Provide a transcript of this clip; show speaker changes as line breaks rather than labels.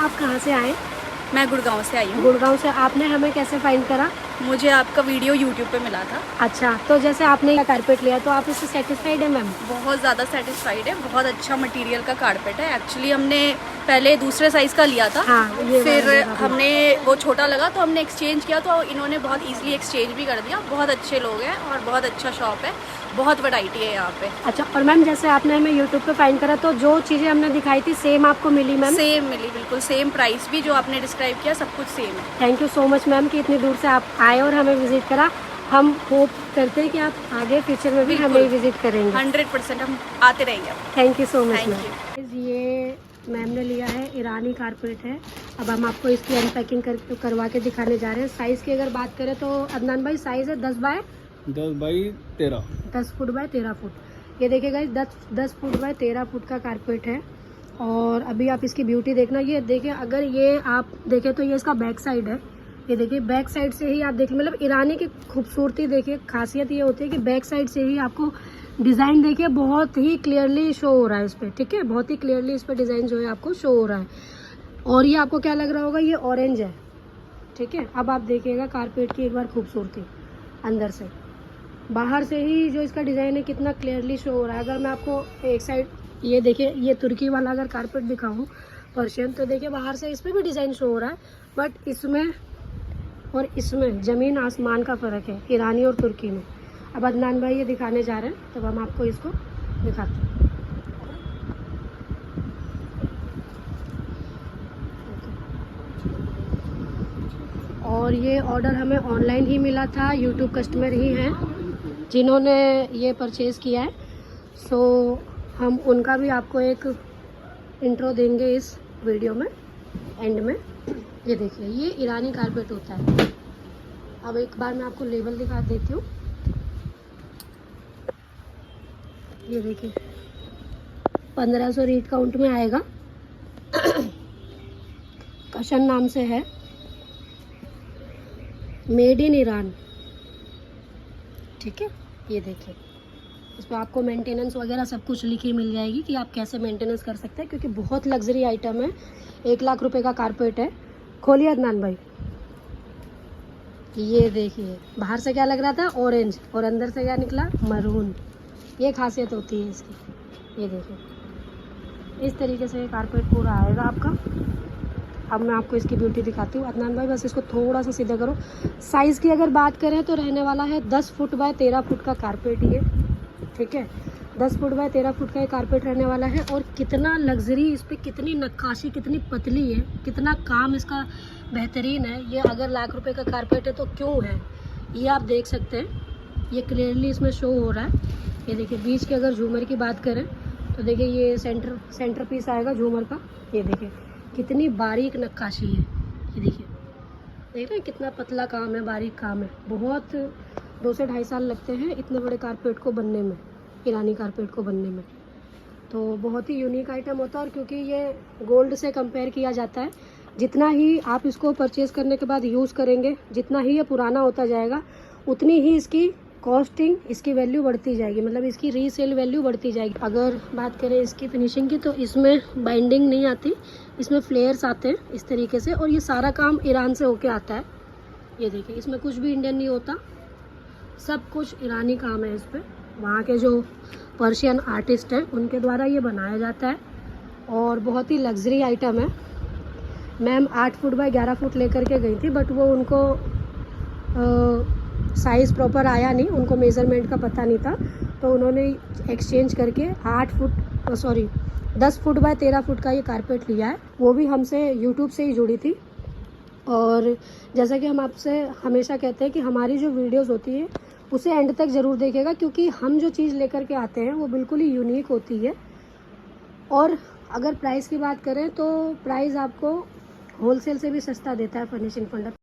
आप कहाँ से आए?
मैं गुड़गांव से आई हूँ।
गुड़गांव से। आपने हमें कैसे फाइंड करा?
मुझे आपका वीडियो यूट्यूब पे मिला था।
अच्छा, तो जैसे आपने ये कारपेट लिया तो आप इससे सेटिस्फाइड है मैम?
बहुत ज़्यादा सेटिस्फाइड है, बहुत अच्छा मटेरियल का कारपेट है। एक्चुअली हमने पहले दूसरे साइज़ का लिया था।
हाँ, ये
फिर
वाला
हमने वो छोटा लगा तो हमने एक्सचेंज किया, तो इन्होंने बहुत ईजिली एक्सचेंज भी कर दिया। बहुत अच्छे लोग हैं और बहुत अच्छा शॉप है, बहुत वैरायटी है यहाँ पे।
अच्छा, और मैम जैसे आपने हमें यूट्यूब पे फाइंड करा तो जो चीज़ें हमने दिखाई थी सेम आपको मिली मैम?
सेम मिली, बिल्कुल सेम प्राइस भी जो आपने डिस्क्राइब किया, सब कुछ सेम है।
Thank you so much ma'am कि इतनी दूर से आप आए और हमें विजिट करा। हम होप करते हैं कि आप आगे फ्यूचर में भी हमें विजिट करेंगे।
100% हम आते रहेंगे।
Thank you so much
Thank
ma'am. ये मैम ने लिया है, ईरानी कारपेट है। अब हम आपको इसकी अनपैकिंग करवा के दिखाने जा रहे हैं। साइज़ की अगर बात करें तो अदनान भाई साइज़ है 10 बाय
13।
10 foot by 13 foot. ये देखिएगा 10 फुट बाय 13 फुट का कारपेट है। और अभी आप इसकी ब्यूटी देखना, ये देखिए, अगर ये आप देखें तो ये इसका बैक साइड है। ये देखिए बैक साइड से ही आप देखिए, मतलब ईरानी की खूबसूरती देखिए, खासियत ये होती है कि बैक साइड से ही आपको डिज़ाइन देखिए बहुत ही क्लियरली शो हो रहा है इस पर। ठीक है, बहुत ही क्लियरली इस पर डिज़ाइन जो है आपको शो हो रहा है। और ये आपको क्या लग रहा होगा, ये ऑरेंज है। ठीक है, अब आप देखिएगा कारपेट की एक बार खूबसूरती अंदर से, बाहर से ही जो इसका डिज़ाइन है कितना क्लियरली शो हो रहा है। अगर मैं आपको एक साइड ये देखिए, ये तुर्की वाला अगर कारपेट दिखाऊं पर्शियन, तो देखिए बाहर से इस पर भी डिज़ाइन शो हो रहा है, बट इसमें और इसमें ज़मीन आसमान का फ़र्क है, ईरानी और तुर्की में। अब अदनान भाई ये दिखाने जा रहे हैं, तब हम आपको इसको दिखाते हैं। और ये ऑर्डर हमें ऑनलाइन ही मिला था, यूट्यूब कस्टमर ही हैं जिन्होंने ये परचेज़ किया है। सो हम उनका भी आपको एक इंट्रो देंगे इस वीडियो में एंड में। ये देखिए, ये ईरानी कारपेट होता है। अब एक बार मैं आपको लेबल दिखा देती हूँ। ये देखिए 1500 रीड काउंट में आएगा। कशन नाम से है, मेड इन ईरान। ठीक है, ये देखिए इस पर आपको मेंटेनेंस वगैरह सब कुछ लिखी मिल जाएगी कि आप कैसे मेंटेनेंस कर सकते हैं, क्योंकि बहुत लग्जरी आइटम है। 1 लाख रुपए का कारपेट है। खोलिए अदनान भाई। ये देखिए बाहर से क्या लग रहा था, ऑरेंज, और अंदर से क्या निकला, मरून। ये खासियत होती है इसकी। ये देखिए इस तरीके से ये कारपेट पूरा आएगा आपका। अब मैं आपको इसकी ब्यूटी दिखाती हूँ। अदनान भाई बस इसको थोड़ा सा सीधा करो। साइज़ की अगर बात करें तो रहने वाला है 10 फुट बाय 13 फुट का कारपेट ये। ठीक है, 10 फुट बाय 13 फुट का ये कारपेट रहने वाला है। और कितना लग्जरी इस पर, कितनी नक्काशी, कितनी पतली है, कितना काम इसका बेहतरीन है। ये अगर लाख रुपए का कारपेट है तो क्यों है, ये आप देख सकते हैं। ये क्लियरली इसमें शो हो रहा है। ये देखिए बीच के अगर झूमर की बात करें तो देखिए ये सेंटर पीस आएगा झूमर का। ये देखिए कितनी बारीक नक्काशी है। ये देखिए, देख रहे हैं कितना पतला काम है, बारीक काम है। बहुत 2 से 2.5 साल लगते हैं इतने बड़े कारपेट को बनने में, ईरानी कारपेट को बनने में। तो बहुत ही यूनिक आइटम होता है। और क्योंकि ये गोल्ड से कंपेयर किया जाता है, जितना ही आप इसको परचेज़ करने के बाद यूज़ करेंगे, जितना ही ये पुराना होता जाएगा, उतनी ही इसकी कॉस्टिंग, इसकी वैल्यू बढ़ती जाएगी, मतलब इसकी रीसेल वैल्यू बढ़ती जाएगी। अगर बात करें इसकी फिनिशिंग की तो इसमें बाइंडिंग नहीं आती, इसमें फ्लेयर्स आते हैं इस तरीके से। और ये सारा काम ईरान से होके आता है। ये देखिए इसमें कुछ भी इंडियन नहीं होता, सब कुछ ईरानी काम है इस पर। वहाँ के जो पर्शियन आर्टिस्ट हैं उनके द्वारा ये बनाया जाता है। और बहुत ही लग्जरी आइटम है। मैम 8 फुट बाय 11 फुट लेकर के गई थी, बट वो उनको साइज़ प्रॉपर आया नहीं, उनको मेज़रमेंट का पता नहीं था, तो उन्होंने एक्सचेंज करके 10 फुट बाय 13 फुट का ये कारपेट लिया है। वो भी हमसे यूट्यूब से ही जुड़ी थी। और जैसा कि हम आपसे हमेशा कहते हैं कि हमारी जो वीडियोस होती है उसे एंड तक ज़रूर देखिएगा, क्योंकि हम जो चीज़ लेकर के आते हैं वो बिल्कुल ही यूनिक होती है। और अगर प्राइस की बात करें तो प्राइस आपको होलसेल से भी सस्ता देता है फर्निशिंग फंडा।